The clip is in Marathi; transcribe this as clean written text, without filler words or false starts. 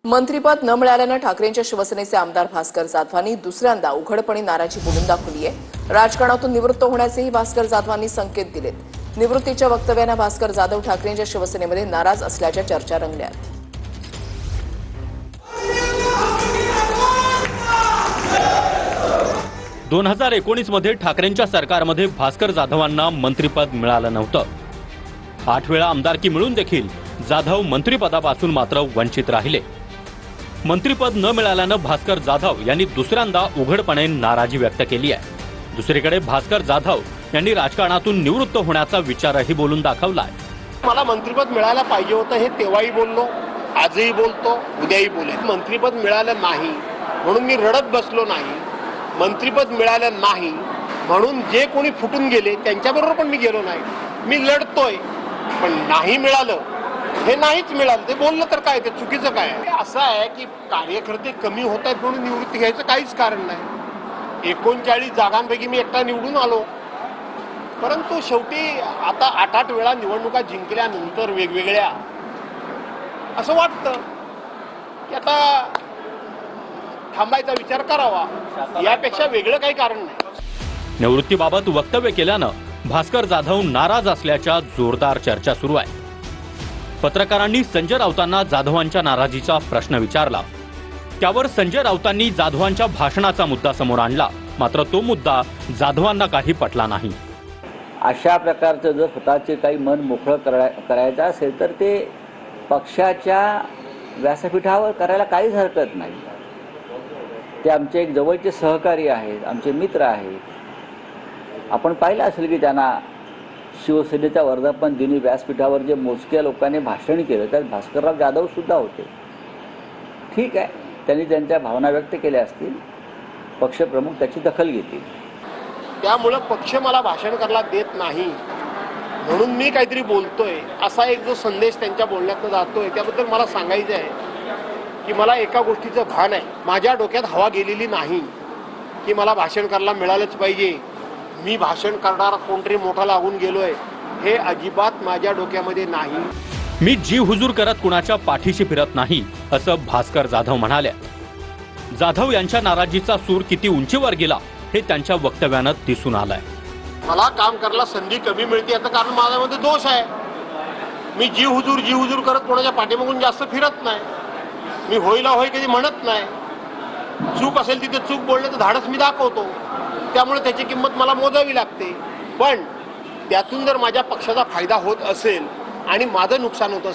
मंत्रिपद न मिळाल्यानं ठाकरेंच्या शिवसेनेचे आमदार भास्कर जाधवांनी दुसऱ्यांदा उघडपणे नाराजी बोलून दाखवली आहे। राजकारणातून निवृत्त होण्याचेही भास्कर जाधवांनी संकेत दिलेत। निवृत्तीच्या वक्तव्यानं भास्कर जाधव ठाकरेंच्या शिवसेनेमध्ये नाराज असल्याच्या चर्चा रंगल्यात। 2019 मध्ये ठाकरेंच्या सरकारमध्ये भास्कर जाधवांना मंत्रिपद मिळालं नव्हतं। 8 वेळा आमदारकी मिळून देखील जाधव मंत्रिपदापासून मात्र वंचित राहिले। मंत्रिपद न मिळाल्यानं भास्कर जाधव यांनी दुसऱ्यांदा उघडपणे नाराजी व्यक्त केली आहे। दुसरीकडे भास्कर जाधव यांनी राजकारणातून निवृत्त होण्याचा विचारही बोलून दाखवलाय। मला मंत्रिपद मिळायला पाहिजे होतं हे तेव्हाही बोललो, आजही बोलतो, उद्याही बोलेन। मंत्रिपद मिळालं नाही म्हणून मी रडत बसलो नाही। मंत्रिपद मिळालं नाही म्हणून जे कोणी फुटून गेले त्यांच्याबरोबर पण मी गेलो नाही। मी लढतोय, पण नाही मिळालं हे नाहीच मिळालं ते बोललं तर काय, ते चुकीचं काय आहे? असं आहे की कार्यकर्ते कमी होत आहेत म्हणून निवृत्ती घ्यायचं काहीच कारण नाही। 39 जागांपैकी मी एकटा निवडून आलो, परंतु शेवटी आता 8 वेळा निवडणुका जिंकल्यानंतर वेगवेगळ्या असं वाटतं की आता थांबायचा विचार करावा, यापेक्षा वेगळं काही कारण नाही। निवृत्तीबाबत वक्तव्य केल्यानं भास्कर जाधव नाराज असल्याच्या जोरदार चर्चा सुरू आहे। पत्रकारांनी संजय राऊतांना जाधवांच्या नाराजीचा प्रश्न विचारला, त्यावर संजय राऊतांनी जाधवांच्या भाषणाचा मुद्दा समोर आणला, मात्र तो मुद्दा जाधवांना काही पटला नाही। अशा प्रकारचं जर स्वतःचे काही मन मोकळं करायचं असेल तर ते पक्षाच्या व्यासपीठावर करायला काहीच हरकत नाही। ते आमचे एक जवळचे सहकारी आहेत, आमचे मित्र आहेत। आपण पाहिलं असेल की त्यांना शिवसेनेच्या वर्धापन दिनी व्यासपीठावर जे मोजक्या लोकांनी भाषण केलं त्यात भास्करराव जाधव सुद्धा होते। ठीक आहे, त्यांनी त्यांच्या भावना व्यक्त केल्या असतील, पक्षप्रमुख त्याची दखल घेतील। त्यामुळे पक्ष मला भाषण करायला देत नाही म्हणून मी काहीतरी बोलतोय असा एक जो संदेश त्यांच्या बोलण्यातून जातोय, त्याबद्दल मला सांगायचं आहे की मला एका गोष्टीचं भान आहे। माझ्या डोक्यात हवा गेलेली नाही की मला भाषण करायला मिळालंच पाहिजे, मी भाषण करणारा कोणतरी मोठा लागून गेलोय, हे अजिबात माझ्या डोक्यामध्ये नाही। मी जीव हुजूर करत कुणाच्या पाठीशी फिरत नाही, असं भास्कर जाधव म्हणाले। जाधव यांच्या नाराजीचा सूर किती उंचीवर गेला हे त्यांच्या वक्तव्यानं दिसून आलंय। मला काम करायला संधी कमी मिळते याचं कारण माझ्यामध्ये दोष आहे। मी जीव हुजूर करत कोणाच्या पाठीमागून जास्त फिरत नाही। मी होईला होय कधी म्हणत नाही। चूक असेल तिथे चूक बोलण्याचं धाडस मी दाखवतो, त्यामुळे त्याची किंमत मला मोजावी लागते। पण त्यातून जर माझ्या पक्षाचा फायदा होत असेल आणि माझं नुकसान होत असेल